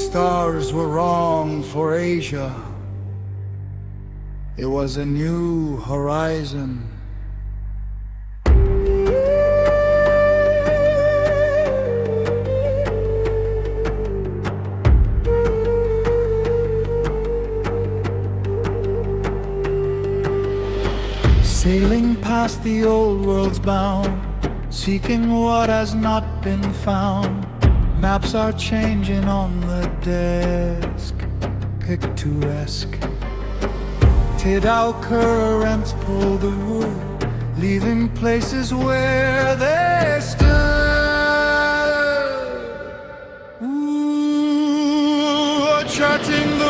stars were wrong for Asia. It was a new horizon. Sailing past the old world's bound, seeking what has not been found. Maps are changing on the desk, picturesque. Tidal currents pull the wood, leaving places where they stood. Ooh, charting the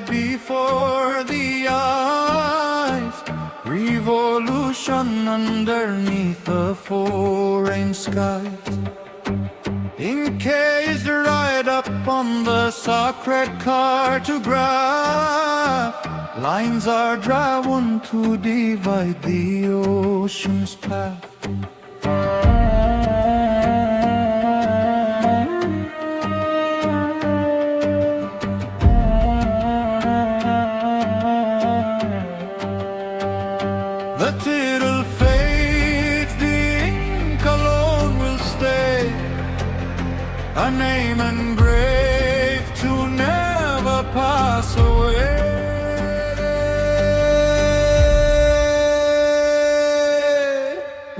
before the eyes, revolution underneath the foreign skies. Encased right up on the sacred cartograph, lines are drawn to divide the ocean's path. The tittle fades, the ink alone will stay, a name engraved to never pass away.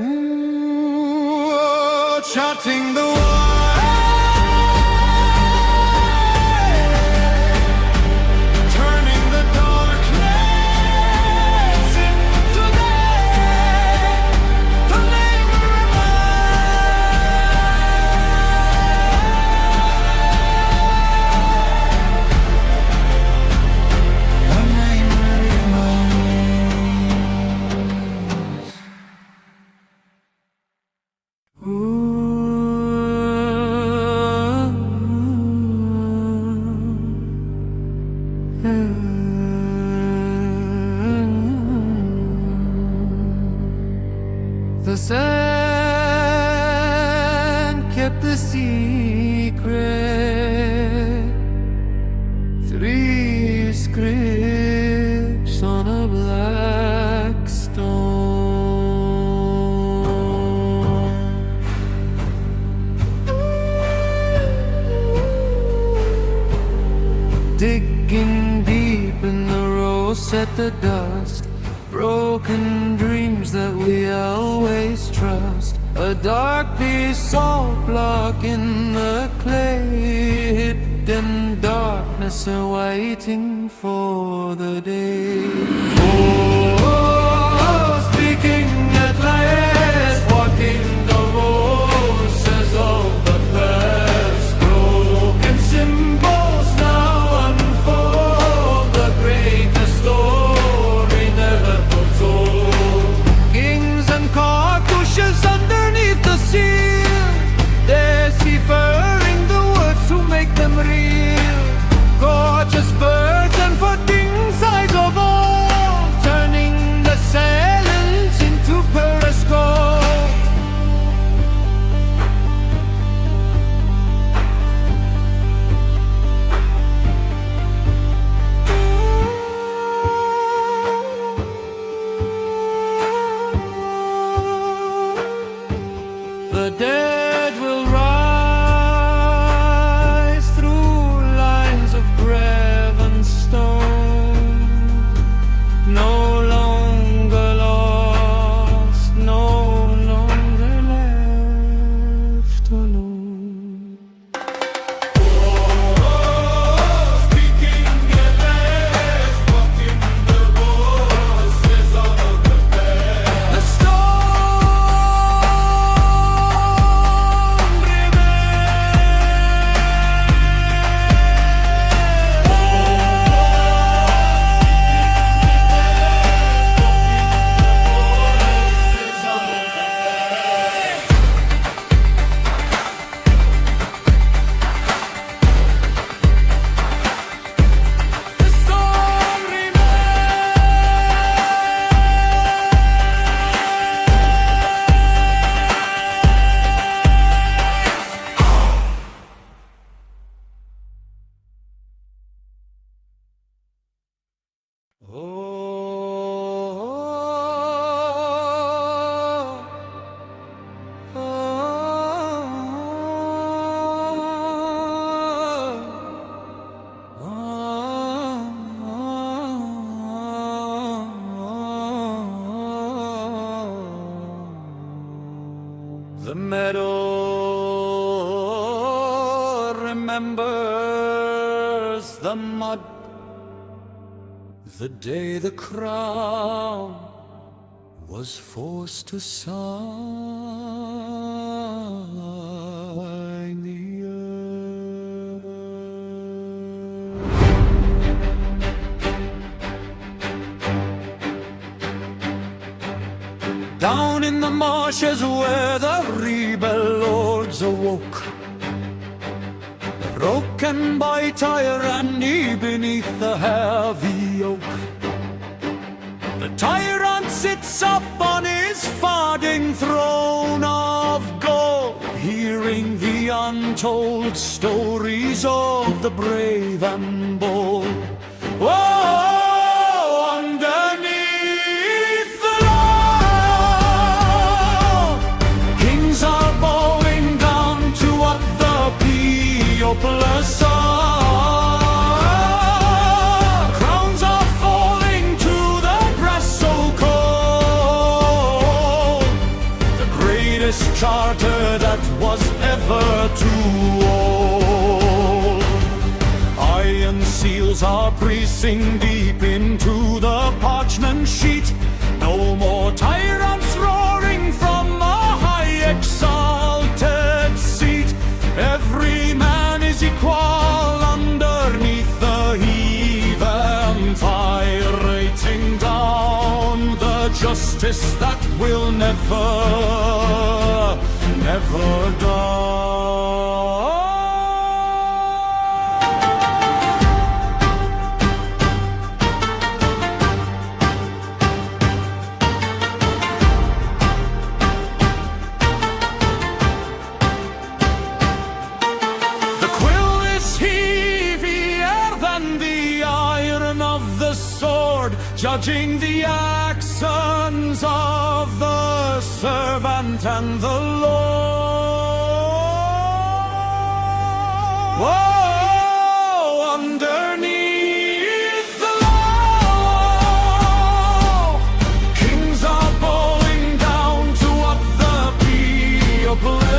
Ooh, charting the The sand kept the secret. 3 scripts on a black stone. Digging deep in the rose at the dust, broken dreams that we always trust. A dark basalt block in the clay, hidden darkness awaiting for the day. Oh, speaking at last, walking the voices of the past. Broken symbols now unfold the greatest story never told. Kings and cartouches underneath the seal, deciphering the words to make them real. Gorgeous birds and for king size of all. meadow remembers the mud, the day the crown was forced to sign the earth. Down in the marshes where the rebel lords awoke, broken by tyranny beneath the heavy yoke, the tyrant sits up on his founding throne of gold, hearing the untold stories of the brave and bold. Whoa, underneath the law, kings are bowing down to what the people are. Crowns are falling to the breast so cold, the greatest charter that was ever too old. Iron seals are pressing deep into the parchment sheet. No more tyrants roaring from a high exalted seat. Every man is equal underneath the heaving fire, rating down the justice that will never, never die. Judging the actions of the servant and the Lord. Whoa, underneath the law, kings are bowing down to what the people are.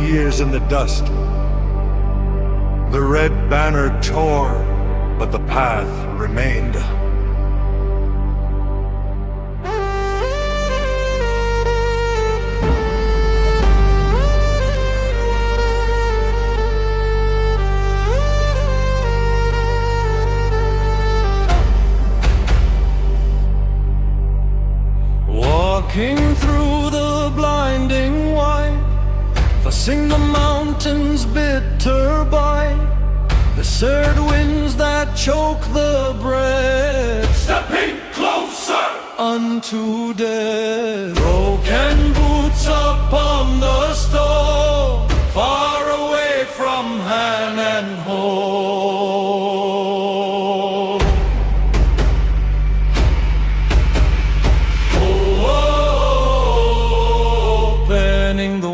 Years in the dust, the red banner tore, but the path remained. Walking through the blinding white, sing the mountains bitter by, the surd winds that choke the breath, Stepping closer unto death. Broken boots upon the stone, far away from hand and home. Oh, opening the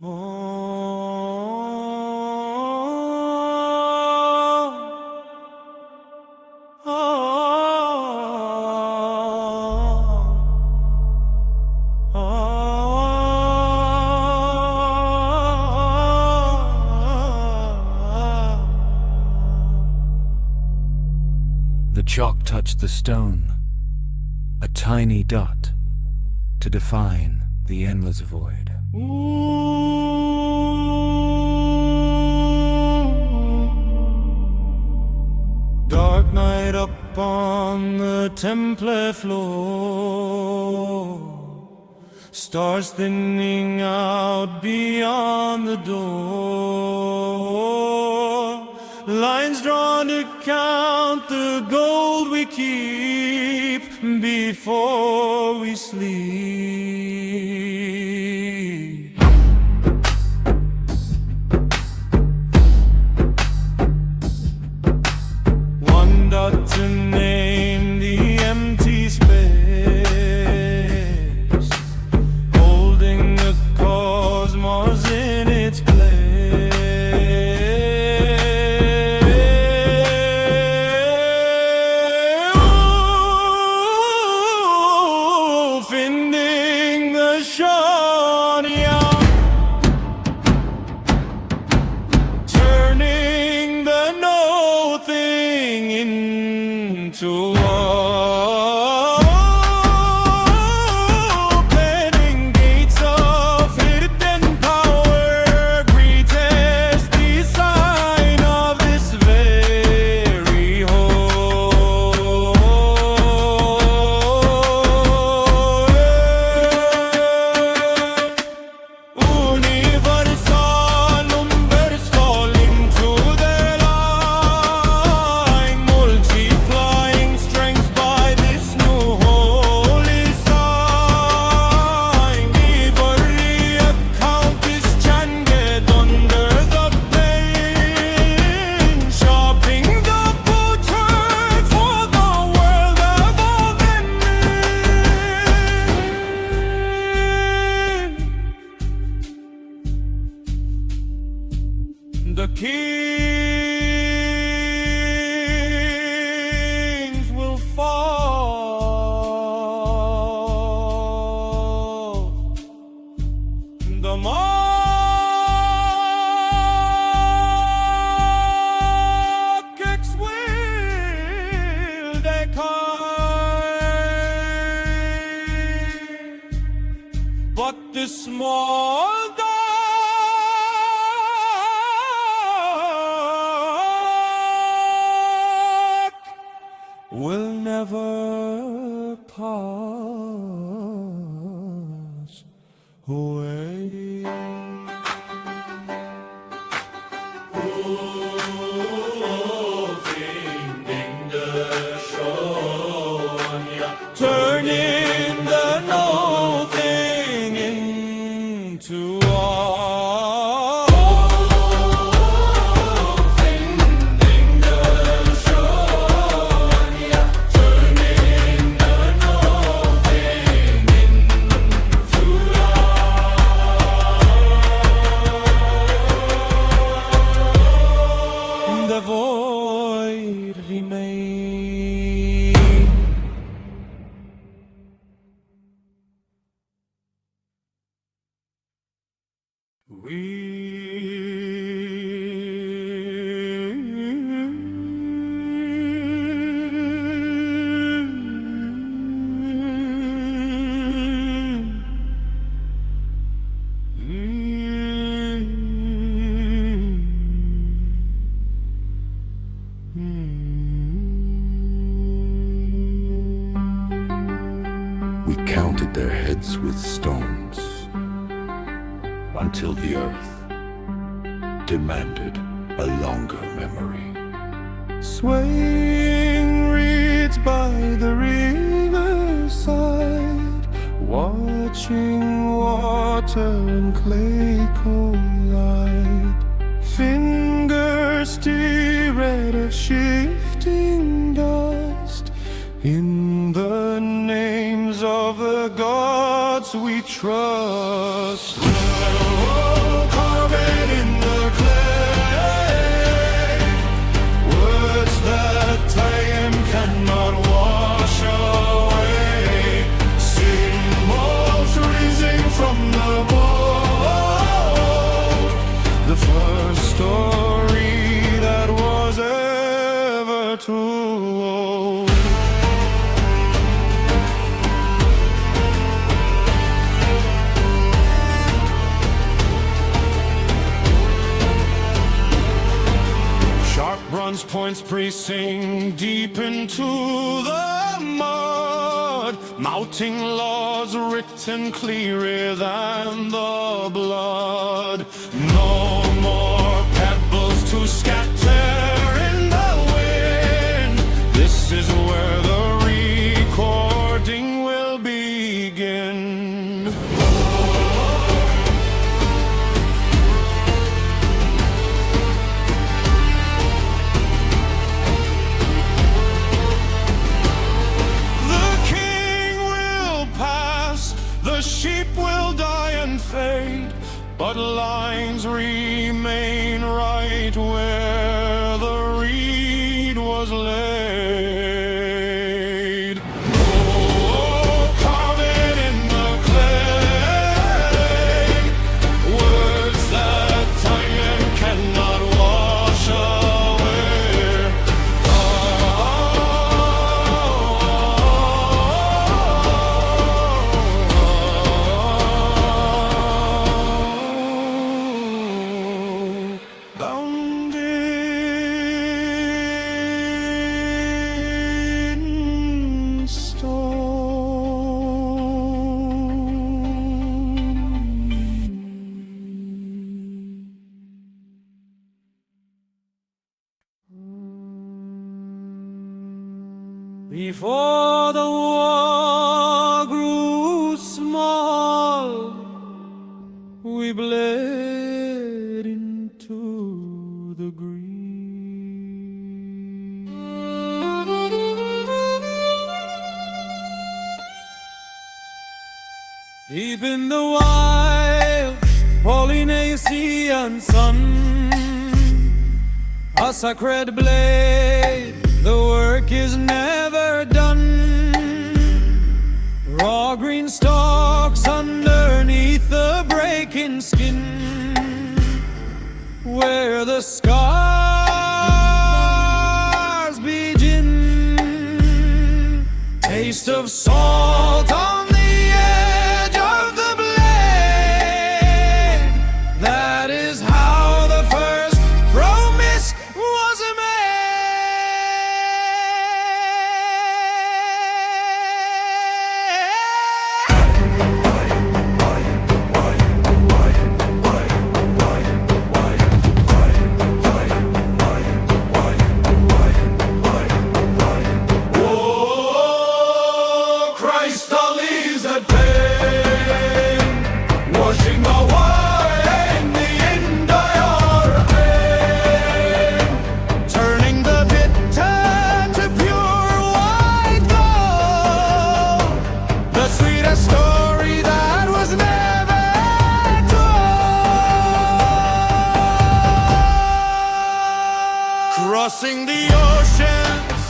The chalk touched the stone, a tiny dot to define the endless void. Dark night up on the temple floor, stars thinning out beyond the door, lines drawn to count the gold we keep before we sleep. One dot to name the empty space, holding the cosmos in its place. Opening gates of hidden power, greatest design of this very whole. Universal numbers fall into their line, multiplying strength by this new holy sign. Every account is chanted under the plane, sharpening the portrait for the world of all men. The kings will fall, the markets will decline, but this small dark will never pass away. Turning the nothing into all. The void remains. We counted their heads with stones until the earth demanded a longer memory. Swaying reeds by the riverside, watching water and clay collide. Fingers stirred of shifting dust in the names of the gods we trust. bronze points pressing deep into the mud, mounting laws written clearer than the blood. No more pebbles to scatter in the wind. This is where the recording will begin. The king will pass, the sheep will die and fade, but lines remain right where the reed was laid. Oh, carved in the clay, words that time cannot wash away. Bound in stone. Before the war grew small, we bled into the green. Deep in the wild Polynesian sun, a sacred blade, the work is never done. Raw green stalks underneath the breaking skin, where the scars begin. Taste of salt on the edge of the blade. That is how the first promise was Oh, Christ, the leaves that pain, washing away the entire pain, turning the bitter to pure white gold, the sweetest story that was never told. Crossing the oceans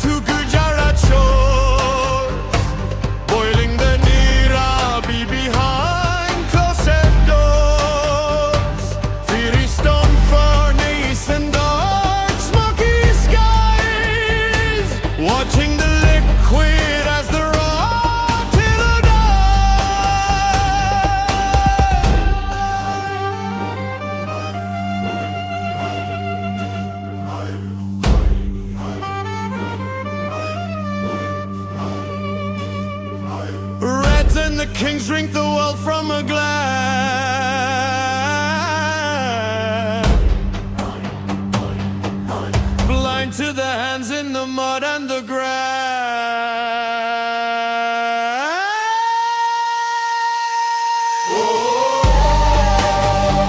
to Gujarat shores, boiling the Nirabi behind closet doors, fiery stone furnace and dark smoky skies, watching the liquid as the raw till Reds and the kings drink the wealth from a glass, blind to the hands in the mud and the grass. Oh,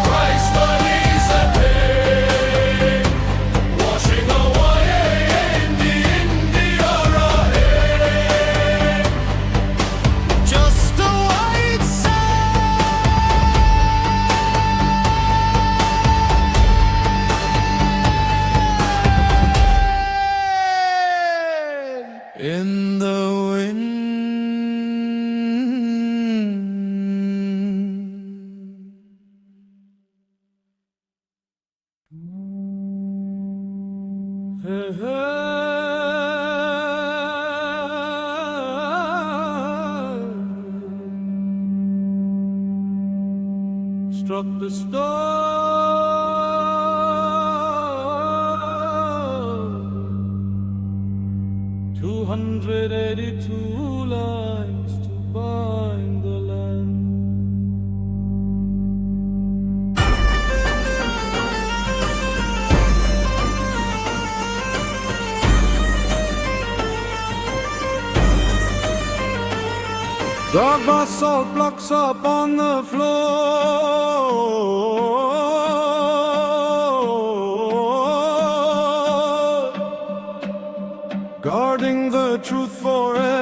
Christ, the leaves that pain, washing away the India ahead. Just a white sand in the wind. Struck the stone. 282 lines to bind the land. Dog basalt blocks up on the floor, guarding the truth forevermore.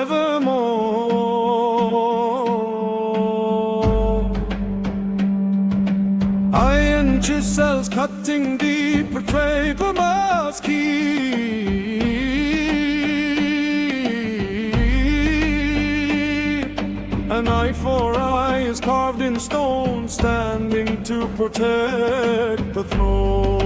Iron chisels cutting deep portray the mask key. An eye for eye is carved in stone, standing to protect the throne.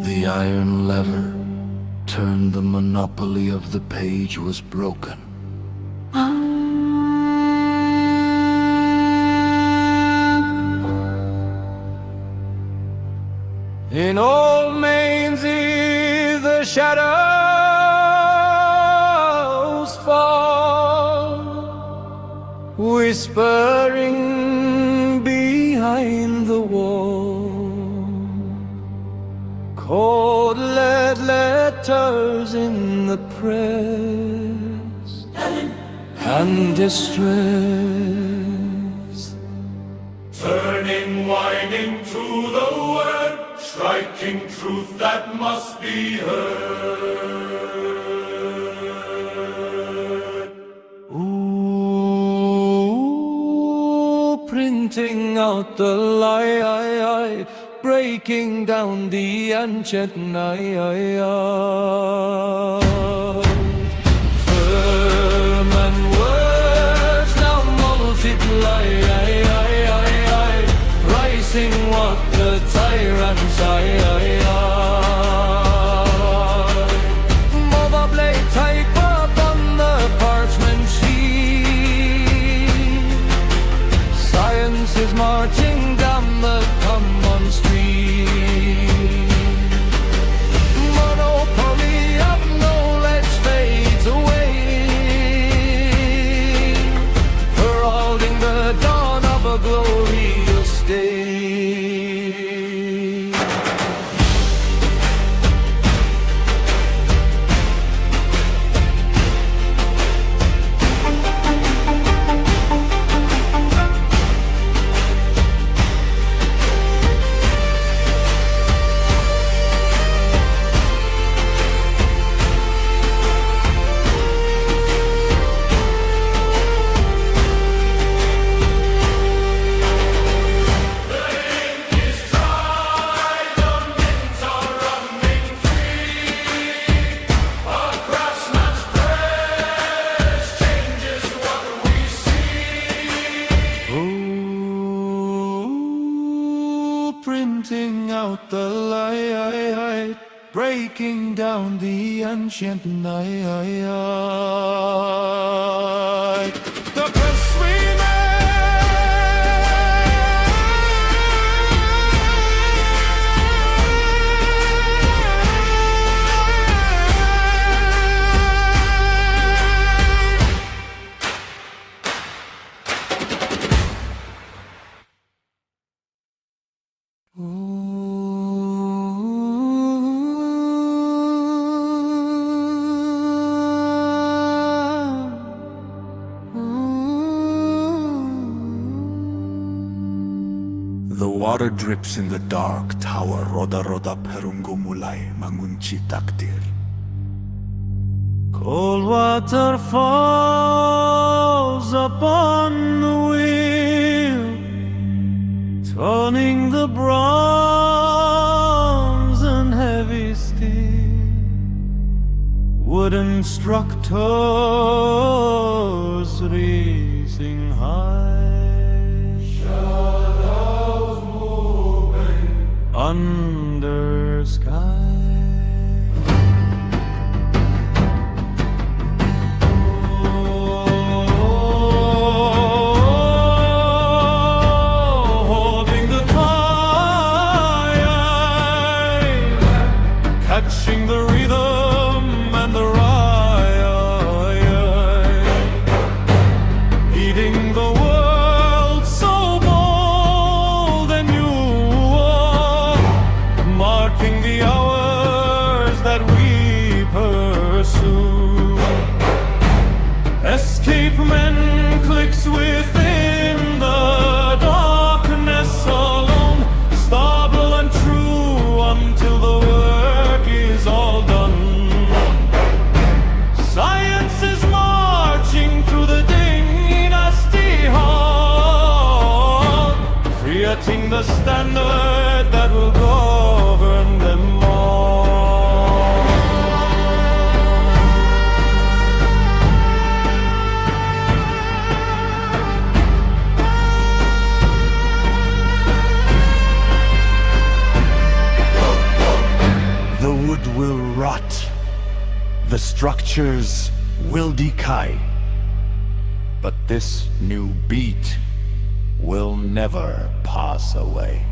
The iron lever turned, the monopoly of the page was broken. In old Mainsy the shadows fall, whispering behind the wall. Cold lead letters in the press and distress, turning, winding through the word, striking truth that must be heard. Ooh, printing out the lie, breaking down the ancient night. Firm and words now multiply, pricing what the tyrants Mother blade type upon the parchment sheet. Science is marching down the common street. Monopoly of knowledge fades away, heralding the dawn of a glorious day. breaking down the ancient night. The best we The water drips in the dark tower. Roda roda perunggu mulai mengunci takdir. Cold water falls upon the wheel, turning the bronze and heavy steel. Wooden structures racing high, shadows moving under sky. Catching the rhythm and the riot, beating the world so bold and new, marking the hours that we pursue. Escape men clicks within the darkness alone, stable and true until the work is all done. Science is marching through the dynasty hall, creating the standard that will govern them all. The wood will rot. The structures will decay. But this new beat will never pass away.